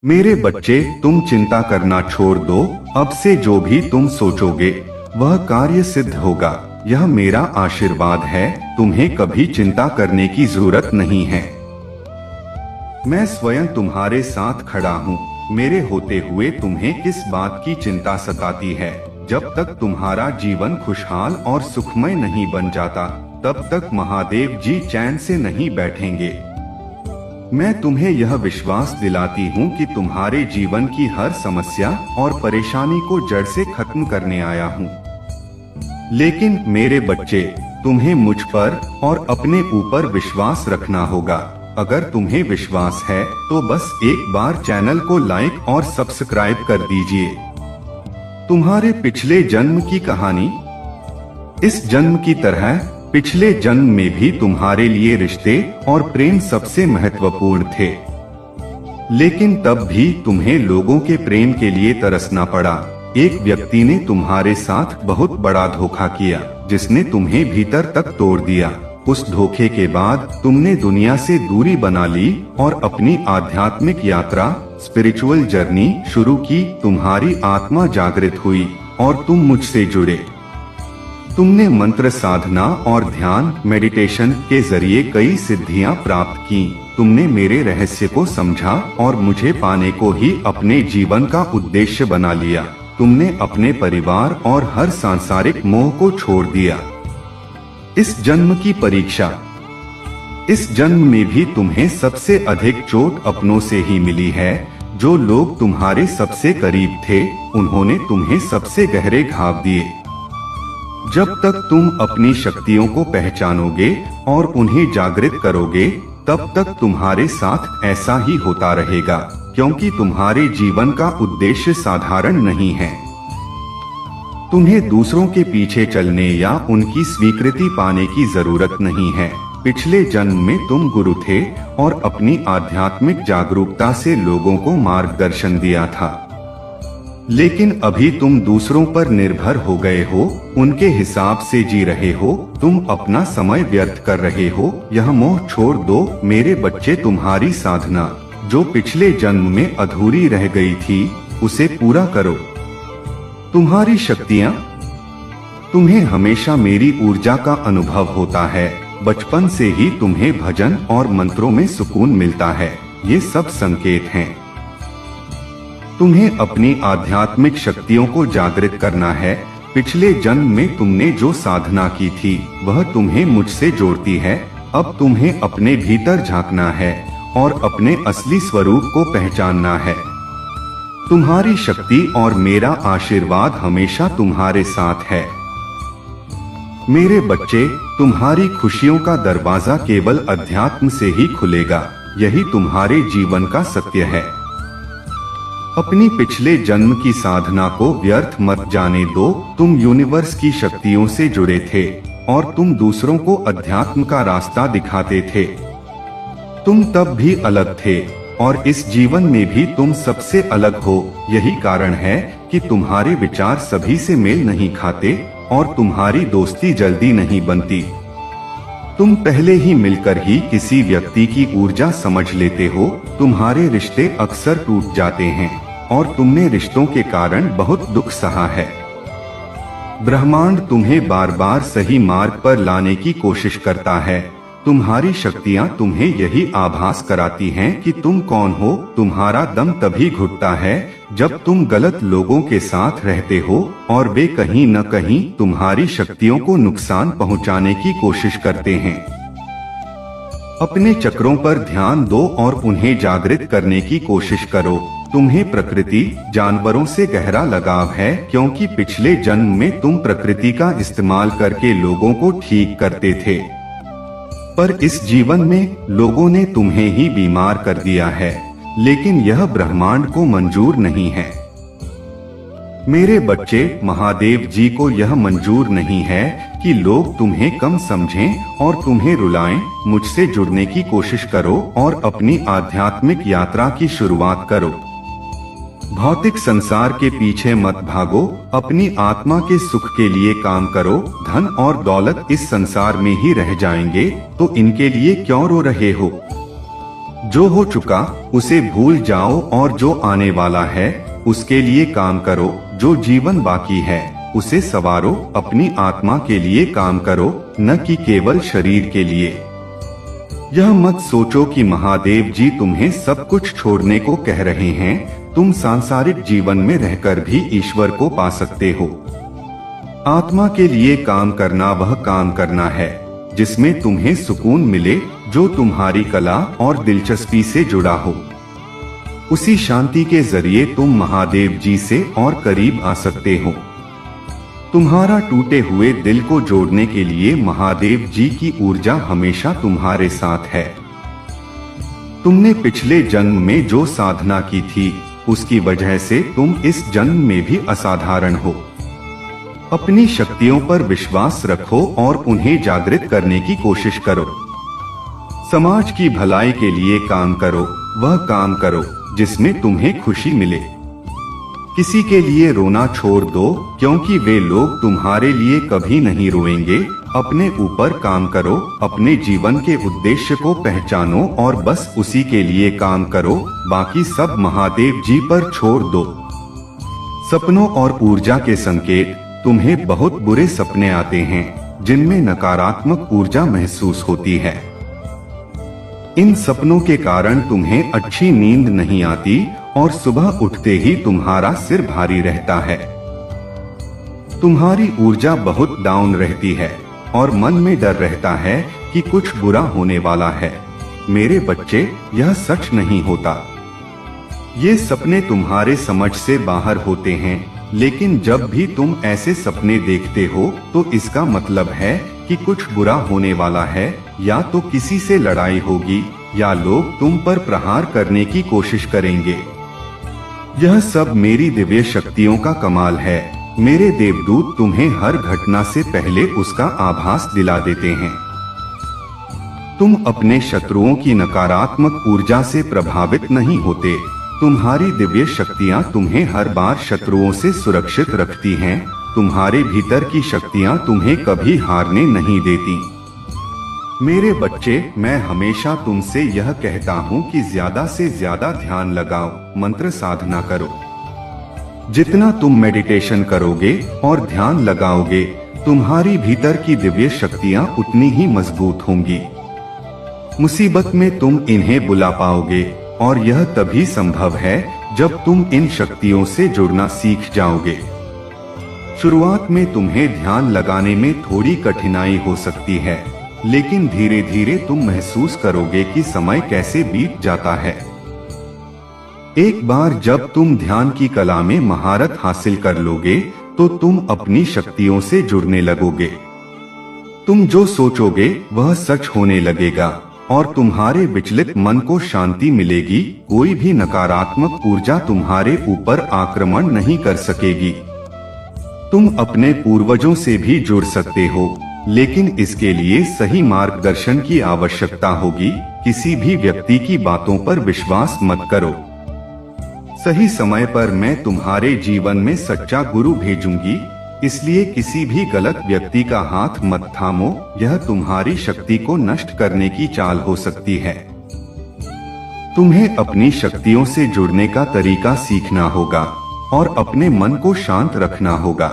मेरे बच्चे, तुम चिंता करना छोड़ दो। अब से जो भी तुम सोचोगे वह कार्य सिद्ध होगा। यह मेरा आशीर्वाद है। तुम्हें कभी चिंता करने की जरूरत नहीं है। मैं स्वयं तुम्हारे साथ खड़ा हूँ। मेरे होते हुए तुम्हें किस बात की चिंता सताती है? जब तक तुम्हारा जीवन खुशहाल और सुखमय नहीं बन जाता, तब तक महादेव जी चैन से नहीं बैठेंगे। मैं तुम्हें यह विश्वास दिलाती हूँ कि तुम्हारे जीवन की हर समस्या और परेशानी को जड़ से खत्म करने आया हूँ। लेकिन मेरे बच्चे, तुम्हें मुझ पर और अपने ऊपर विश्वास रखना होगा। अगर तुम्हें विश्वास है तो बस एक बार चैनल को लाइक और सब्सक्राइब कर दीजिए। तुम्हारे पिछले जन्म की कहानी। इस जन्म की तरह पिछले जन्म में भी तुम्हारे लिए रिश्ते और प्रेम सबसे महत्वपूर्ण थे। लेकिन तब भी तुम्हें लोगों के प्रेम के लिए तरसना पड़ा। एक व्यक्ति ने तुम्हारे साथ बहुत बड़ा धोखा किया, जिसने तुम्हें भीतर तक तोड़ दिया। उस धोखे के बाद तुमने दुनिया से दूरी बना ली और अपनी आध्यात्मिक यात्रा, स्पिरिचुअल जर्नी शुरू की। तुम्हारी आत्मा जागृत हुई और तुम मुझसे जुड़े। तुमने मंत्र साधना और ध्यान, मेडिटेशन के जरिए कई सिद्धियां प्राप्त की। तुमने मेरे रहस्य को समझा और मुझे पाने को ही अपने जीवन का उद्देश्य बना लिया। तुमने अपने परिवार और हर सांसारिक मोह को छोड़ दिया। इस जन्म की परीक्षा। इस जन्म में भी तुम्हें सबसे अधिक चोट अपनों से ही मिली है। जो लोग तुम्हारे सबसे करीब थे, उन्होंने तुम्हें सबसे गहरे घाव दिए। जब तक तुम अपनी शक्तियों को पहचानोगे और उन्हें जागृत करोगे, तब तक तुम्हारे साथ ऐसा ही होता रहेगा, क्योंकि तुम्हारे जीवन का उद्देश्य साधारण नहीं है। तुम्हें दूसरों के पीछे चलने या उनकी स्वीकृति पाने की जरूरत नहीं है। पिछले जन्म में तुम गुरु थे और अपनी आध्यात्मिक जागरूकता से लोगों को मार्गदर्शन दिया था। लेकिन अभी तुम दूसरों पर निर्भर हो गए हो, उनके हिसाब से जी रहे हो, तुम अपना समय व्यर्थ कर रहे हो। यह मोह छोड़ दो मेरे बच्चे। तुम्हारी साधना जो पिछले जन्म में अधूरी रह गई थी, उसे पूरा करो। तुम्हारी शक्तियाँ। तुम्हें हमेशा मेरी ऊर्जा का अनुभव होता है। बचपन से ही तुम्हें भजन और मंत्रों में सुकून मिलता है। ये सब संकेत हैं। तुम्हें अपनी आध्यात्मिक शक्तियों को जागृत करना है। पिछले जन्म में तुमने जो साधना की थी, वह तुम्हें मुझसे जोड़ती है। अब तुम्हें अपने भीतर झांकना है और अपने असली स्वरूप को पहचानना है। तुम्हारी शक्ति और मेरा आशीर्वाद हमेशा तुम्हारे साथ है। मेरे बच्चे, तुम्हारी खुशियों का दरवाजा केवल अध्यात्म से ही खुलेगा। यही तुम्हारे जीवन का सत्य है। अपनी पिछले जन्म की साधना को व्यर्थ मत जाने दो। तुम यूनिवर्स की शक्तियों से जुड़े थे और तुम दूसरों को अध्यात्म का रास्ता दिखाते थे। तुम तब भी अलग थे और इस जीवन में भी तुम सबसे अलग हो। यही कारण है कि तुम्हारे विचार सभी से मेल नहीं खाते और तुम्हारी दोस्ती जल्दी नहीं बनती। तुम पहले ही मिलकर ही किसी व्यक्ति की ऊर्जा समझ लेते हो। तुम्हारे रिश्ते अक्सर टूट जाते हैं और तुमने रिश्तों के कारण बहुत दुख सहा है। ब्रह्मांड तुम्हें बार बार सही मार्ग पर लाने की कोशिश करता है। तुम्हारी शक्तियाँ तुम्हें यही आभास कराती हैं कि तुम कौन हो। तुम्हारा दम तभी घुटता है जब तुम गलत लोगों के साथ रहते हो और वे कहीं न कहीं तुम्हारी शक्तियों को नुकसान पहुंचाने की कोशिश करते हैं। अपने चक्रों पर ध्यान दो और उन्हें जागृत करने की कोशिश करो। तुम्हें प्रकृति, जानवरों से गहरा लगाव है, क्योंकि पिछले जन्म में तुम प्रकृति का इस्तेमाल करके लोगों को ठीक करते थे। पर इस जीवन में लोगों ने तुम्हें ही बीमार कर दिया है। लेकिन यह ब्रह्मांड को मंजूर नहीं है। मेरे बच्चे, महादेव जी को यह मंजूर नहीं है कि लोग तुम्हें कम समझें और तुम्हें रुलाएं। मुझसे जुड़ने की कोशिश करो और अपनी आध्यात्मिक यात्रा की शुरुआत करो। भौतिक संसार के पीछे मत भागो। अपनी आत्मा के सुख के लिए काम करो। धन और दौलत इस संसार में ही रह जाएंगे, तो इनके लिए क्यों रो रहे हो? जो हो चुका उसे भूल जाओ और जो आने वाला है उसके लिए काम करो। जो जीवन बाकी है उसे संवारो। अपनी आत्मा के लिए काम करो, न कि केवल शरीर के लिए। यह मत सोचो कि महादेव जी तुम्हें सब कुछ छोड़ने को कह रहे हैं। तुम सांसारिक जीवन में रहकर भी ईश्वर को पा सकते हो। आत्मा के लिए काम करना वह काम करना है जिसमें तुम्हें सुकून मिले, जो तुम्हारी कला और दिलचस्पी से जुड़ा हो। उसी शांति के जरिए तुम महादेव जी से और करीब आ सकते हो। तुम्हारा टूटे हुए दिल को जोड़ने के लिए महादेव जी की ऊर्जा हमेशा तुम्हारे साथ है। तुमने पिछले जन्म में जो साधना की थी उसकी वजह से तुम इस जन्म में भी असाधारण हो। अपनी शक्तियों पर विश्वास रखो और उन्हें जागृत करने की कोशिश करो। समाज की भलाई के लिए काम करो। वह काम करो जिसमें तुम्हें खुशी मिले। किसी के लिए रोना छोड़ दो, क्योंकि वे लोग तुम्हारे लिए कभी नहीं रोएंगे। अपने ऊपर काम करो, अपने जीवन के उद्देश्य को पहचानो और बस उसी के लिए काम करो। बाकी सब महादेव जी पर छोड़ दो। सपनों और ऊर्जा के संकेत। तुम्हें बहुत बुरे सपने आते हैं जिनमें नकारात्मक ऊर्जा महसूस होती है। इन सपनों के कारण तुम्हें अच्छी नींद नहीं आती और सुबह उठते ही तुम्हारा सिर भारी रहता है। तुम्हारी ऊर्जा बहुत डाउन रहती है और मन में डर रहता है कि कुछ बुरा होने वाला है। मेरे बच्चे, यह सच नहीं होता। ये सपने तुम्हारे समझ से बाहर होते हैं, लेकिन जब भी तुम ऐसे सपने देखते हो तो इसका मतलब है कि कुछ बुरा होने वाला है। या तो किसी से लड़ाई होगी या लोग तुम पर प्रहार करने की कोशिश करेंगे। यह सब मेरी दिव्य शक्तियों का कमाल है। मेरे देवदूत तुम्हें हर घटना से पहले उसका आभास दिला देते हैं। तुम अपने शत्रुओं की नकारात्मक ऊर्जा से प्रभावित नहीं होते। तुम्हारी दिव्य शक्तियाँ तुम्हें हर बार शत्रुओं से सुरक्षित रखती हैं। तुम्हारे भीतर की शक्तियाँ तुम्हें कभी हारने नहीं देती। मेरे बच्चे, मैं हमेशा तुमसे यह कहता हूँ कि ज्यादा से ज्यादा ध्यान लगाओ, मंत्र साधना करो। जितना तुम मेडिटेशन करोगे और ध्यान लगाओगे, तुम्हारी भीतर की दिव्य शक्तियाँ उतनी ही मजबूत होंगी। मुसीबत में तुम इन्हें बुला पाओगे और यह तभी संभव है जब तुम इन शक्तियों से जुड़ना सीख जाओगे। शुरुआत में तुम्हें ध्यान लगाने में थोड़ी कठिनाई हो सकती है, लेकिन धीरे धीरे तुम महसूस करोगे कि समय कैसे बीत जाता है। एक बार जब तुम ध्यान की कला में महारत हासिल कर लोगे तो तुम अपनी शक्तियों से जुड़ने लगोगे। तुम जो सोचोगे वह सच होने लगेगा और तुम्हारे विचलित मन को शांति मिलेगी। कोई भी नकारात्मक ऊर्जा तुम्हारे ऊपर आक्रमण नहीं कर सकेगी। तुम अपने पूर्वजों से भी जुड़ सकते हो, लेकिन इसके लिए सही मार्गदर्शन की आवश्यकता होगी। किसी भी व्यक्ति की बातों पर विश्वास मत करो। सही समय पर मैं तुम्हारे जीवन में सच्चा गुरु भेजूंगी, इसलिए किसी भी गलत व्यक्ति का हाथ मत थामो। यह तुम्हारी शक्ति को नष्ट करने की चाल हो सकती है। तुम्हें अपनी शक्तियों से जुड़ने का तरीका सीखना होगा और अपने मन को शांत रखना होगा,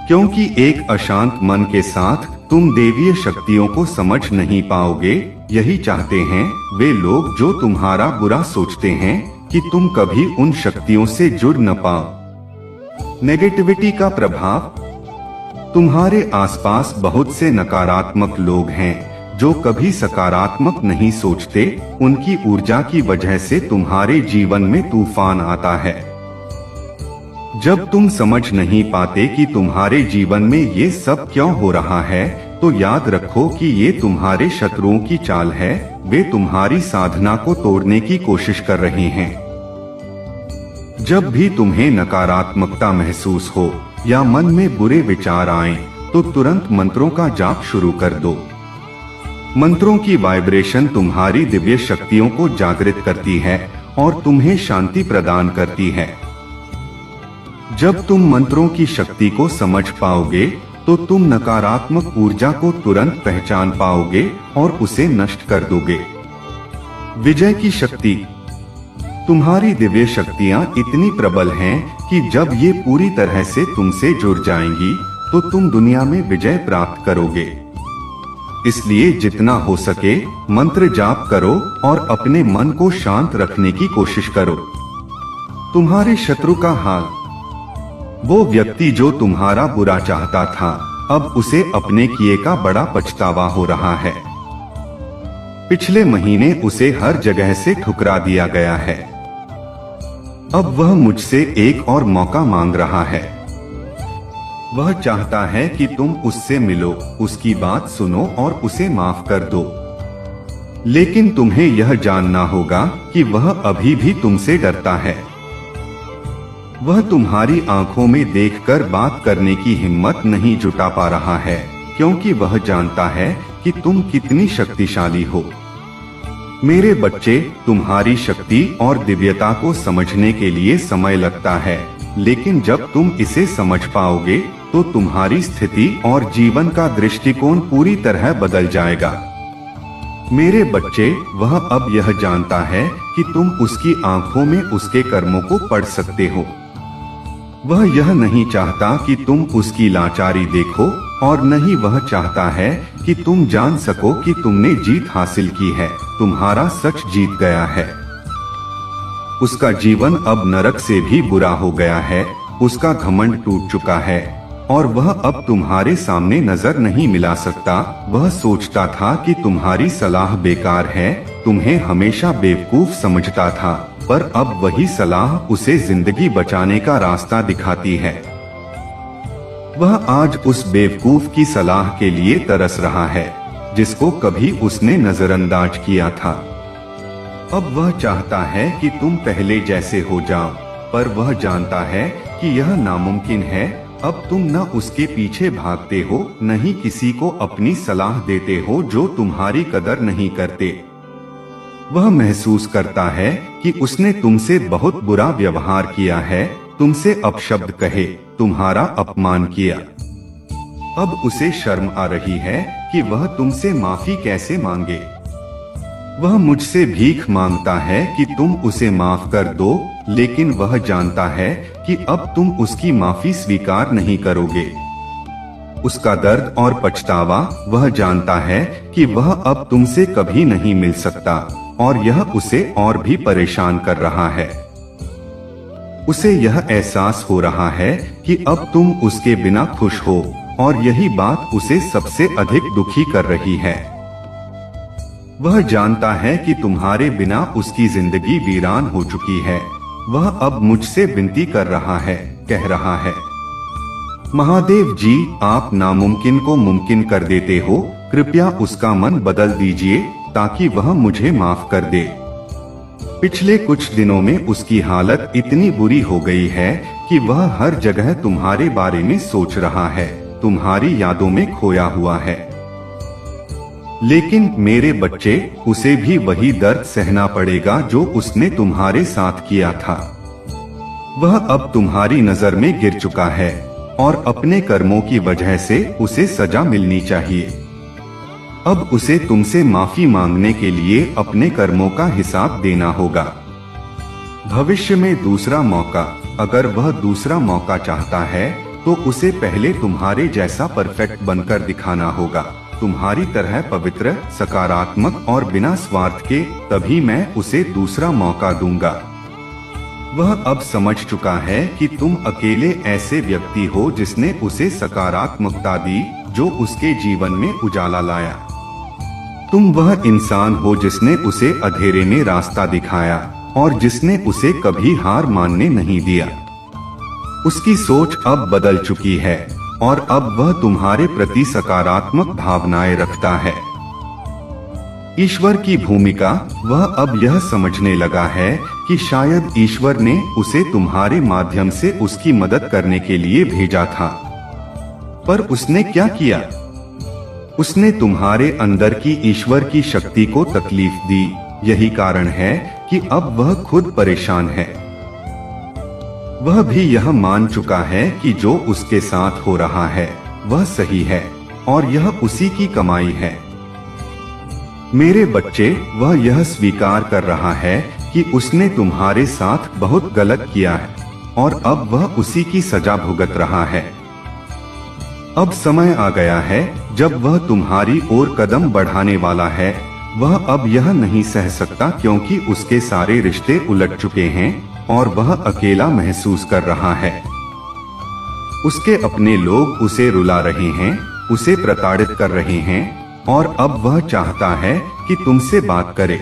क्योंकि एक अशांत मन के साथ तुम देवीय शक्तियों को समझ नहीं पाओगे। यही चाहते हैं वे लोग जो तुम्हारा बुरा सोचते हैं कि तुम कभी उन शक्तियों से जुड़ न पाओ। नेगेटिविटी का प्रभाव। तुम्हारे आसपास बहुत से नकारात्मक लोग हैं जो कभी सकारात्मक नहीं सोचते। उनकी ऊर्जा की वजह से तुम्हारे जीवन में तूफान आता है। जब तुम समझ नहीं पाते कि तुम्हारे जीवन में ये सब क्यों हो रहा है, तो याद रखो कि ये तुम्हारे शत्रुओं की चाल है। वे तुम्हारी साधना को तोड़ने की कोशिश कर रहे हैं। जब भी तुम्हें नकारात्मकता महसूस हो या मन में बुरे विचार आएं, तो तुरंत मंत्रों का जाप शुरू कर दो। मंत्रों की वाइब्रेशन तुम्हारी दिव्य शक्तियों को जागृत करती है और तुम्हें शांति प्रदान करती है। जब तुम मंत्रों की शक्ति को समझ पाओगे तो तुम नकारात्मक ऊर्जा को तुरंत पहचान पाओगे और उसे नष्ट कर दोगे। विजय की शक्ति। तुम्हारी दिव्य शक्तियाँ इतनी प्रबल हैं कि जब ये पूरी तरह से तुमसे जुड़ जाएंगी तो तुम दुनिया में विजय प्राप्त करोगे। इसलिए जितना हो सके मंत्र जाप करो और अपने मन को शांत रखने की कोशिश करो। तुम्हारे शत्रु का हाल। वो व्यक्ति जो तुम्हारा बुरा चाहता था, अब उसे अपने किए का बड़ा पछतावा हो रहा है। पिछले महीने उसे हर जगह से ठुकरा दिया गया है। अब वह मुझसे एक और मौका मांग रहा है। वह चाहता है कि तुम उससे मिलो, उसकी बात सुनो और उसे माफ कर दो। लेकिन तुम्हें यह जानना होगा कि वह अभी भी तुमसे डरता है। वह तुम्हारी आंखों में देखकर बात करने की हिम्मत नहीं जुटा पा रहा है, क्योंकि वह जानता है कि तुम कितनी शक्तिशाली हो। मेरे बच्चे, तुम्हारी शक्ति और दिव्यता को समझने के लिए समय लगता है, लेकिन जब तुम इसे समझ पाओगे तो तुम्हारी स्थिति और जीवन का दृष्टिकोण पूरी तरह बदल जाएगा। मेरे बच्चे, वह अब यह जानता है कि तुम उसकी आंखों में उसके कर्मों को पढ़ सकते हो। वह यह नहीं चाहता कि तुम उसकी लाचारी देखो और न ही वह चाहता है कि तुम जान सको कि तुमने जीत हासिल की है, तुम्हारा सच जीत गया है। उसका जीवन अब नरक से भी बुरा हो गया है, उसका घमंड टूट चुका है और वह अब तुम्हारे सामने नजर नहीं मिला सकता। वह सोचता था कि तुम्हारी सलाह बेकार है, तुम्हें हमेशा बेवकूफ समझता था, पर अब वही सलाह उसे जिंदगी बचाने का रास्ता दिखाती है। वह आज उस बेवकूफ की सलाह के लिए तरस रहा है, जिसको कभी उसने नजरअंदाज किया था। अब वह चाहता है कि तुम पहले जैसे हो जाओ, पर वह जानता है कि यह नामुमकिन है। अब तुम न उसके पीछे भागते हो, न ही किसी को अपनी सलाह देते हो जो तुम्हारी कदर नहीं करते। वह महसूस करता है कि उसने तुमसे बहुत बुरा व्यवहार किया है, तुमसे अपशब्द कहे, तुम्हारा अपमान किया। अब उसे शर्म आ रही है कि वह तुमसे माफी कैसे मांगे। वह मुझसे भीख मांगता है कि तुम उसे माफ कर दो, लेकिन वह जानता है कि अब तुम उसकी माफी स्वीकार नहीं करोगे। उसका दर्द और पछतावा, वह जानता है कि वह अब तुमसे कभी नहीं मिल सकता और यह उसे और भी परेशान कर रहा है। उसे यह एहसास हो रहा है कि अब तुम उसके बिना खुश हो और यही बात उसे सबसे अधिक दुखी कर रही है। वह जानता है कि तुम्हारे बिना उसकी जिंदगी वीरान हो चुकी है। वह अब मुझसे विनती कर रहा है, कह रहा है, महादेव जी, आप नामुमकिन को मुमकिन कर देते हो, कृपया उसका मन बदल दीजिए ताकि वह मुझे माफ कर दे। पिछले कुछ दिनों में उसकी हालत इतनी बुरी हो गई है कि वह हर जगह तुम्हारे बारे में सोच रहा है, तुम्हारी यादों में खोया हुआ है। लेकिन मेरे बच्चे, उसे भी वही दर्द सहना पड़ेगा जो उसने तुम्हारे साथ किया था। वह अब तुम्हारी नजर में गिर चुका है और अपने कर्मों की वजह से उसे सजा मिलनी चाहिए। अब उसे तुमसे माफी मांगने के लिए अपने कर्मों का हिसाब देना होगा। भविष्य में दूसरा मौका, अगर वह दूसरा मौका चाहता है तो उसे पहले तुम्हारे जैसा परफेक्ट बनकर दिखाना होगा, तुम्हारी तरह पवित्र, सकारात्मक और बिना स्वार्थ के, तभी मैं उसे दूसरा मौका दूंगा। वह अब समझ चुका है कि तुम अकेले ऐसे व्यक्ति हो जिसने उसे सकारात्मकता दी, जो उसके जीवन में उजाला लाया। तुम वह इंसान हो जिसने उसे अंधेरे में रास्ता दिखाया और जिसने उसे कभी हार मानने नहीं दिया। उसकी सोच अब बदल चुकी है और अब वह तुम्हारे प्रति सकारात्मक भावनाएं रखता है। ईश्वर की भूमिका, वह अब यह समझने लगा है कि शायद ईश्वर ने उसे तुम्हारे माध्यम से उसकी मदद करने के लिए भेजा था। पर उसने क्या किया? उसने तुम्हारे अंदर की ईश्वर की शक्ति को तकलीफ दी। यही कारण है कि अब वह खुद परेशान है। वह भी यह मान चुका है कि जो उसके साथ हो रहा है वह सही है और यह उसी की कमाई है। मेरे बच्चे, वह यह स्वीकार कर रहा है कि उसने तुम्हारे साथ बहुत गलत किया है और अब वह उसी की सजा भुगत रहा है। अब समय आ गया है जब वह तुम्हारी ओर कदम बढ़ाने वाला है। वह अब यह नहीं सह सकता क्योंकि उसके सारे रिश्ते उलट चुके हैं और वह अकेला महसूस कर रहा है। उसके अपने लोग उसे रुला रहे हैं, उसे प्रताड़ित कर रहे हैं और अब वह चाहता है कि तुमसे बात करे,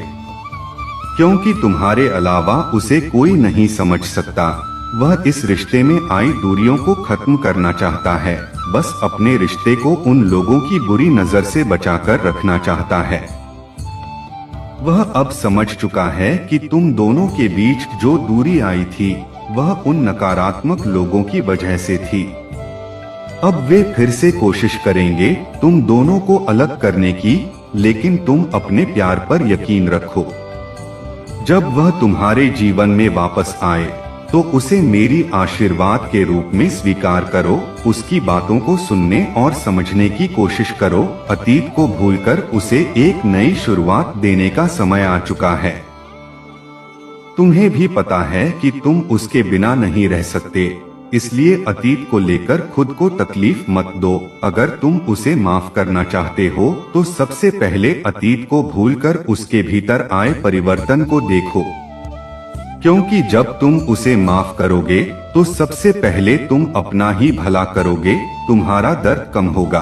क्योंकि तुम्हारे अलावा उसे कोई नहीं समझ सकता। वह इस रिश्ते में आई दूरियों को खत्म करना चाहता है, बस अपने रिश्ते को उन लोगों की बुरी नजर से बचाकर रखना चाहता है। वह अब समझ चुका है कि तुम दोनों के बीच जो दूरी आई थी वह उन नकारात्मक लोगों की वजह से थी। अब वे फिर से कोशिश करेंगे तुम दोनों को अलग करने की, लेकिन तुम अपने प्यार पर यकीन रखो। जब वह तुम्हारे जीवन में वापस आए तो उसे मेरी आशीर्वाद के रूप में स्वीकार करो। उसकी बातों को सुनने और समझने की कोशिश करो। अतीत को भूलकर उसे एक नई शुरुआत देने का समय आ चुका है। तुम्हें भी पता है कि तुम उसके बिना नहीं रह सकते, इसलिए अतीत को लेकर खुद को तकलीफ मत दो। अगर तुम उसे माफ करना चाहते हो तो सबसे पहले अतीत को भूलकर उसके भीतर आए परिवर्तन को देखो, क्योंकि जब तुम उसे माफ करोगे तो सबसे पहले तुम अपना ही भला करोगे। तुम्हारा दर्द कम होगा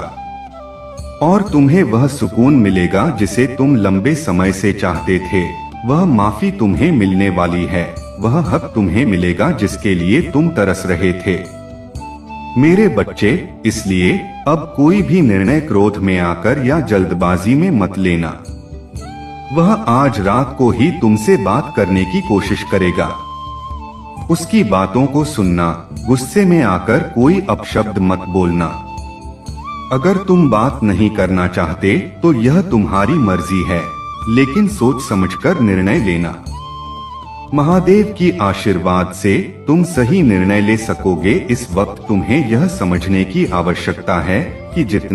और तुम्हें वह सुकून मिलेगा जिसे तुम लंबे समय से चाहते थे। वह माफी तुम्हें मिलने वाली है, वह हक तुम्हें मिलेगा जिसके लिए तुम तरस रहे थे। मेरे बच्चे, इसलिए अब कोई भी निर्णय क्रोध में आकर या जल्दबाजी में मत लेना। वह आज रात को ही तुमसे बात करने की कोशिश करेगा। उसकी बातों को सुनना, गुस्से में आकर कोई अपशब्द मत बोलना। अगर तुम बात नहीं करना चाहते तो यह तुम्हारी मर्जी है, लेकिन सोच समझकर निर्णय लेना। महादेव की आशीर्वाद से तुम सही निर्णय ले सकोगे। इस वक्त तुम्हें यह समझने की आवश्यकता है कि जितना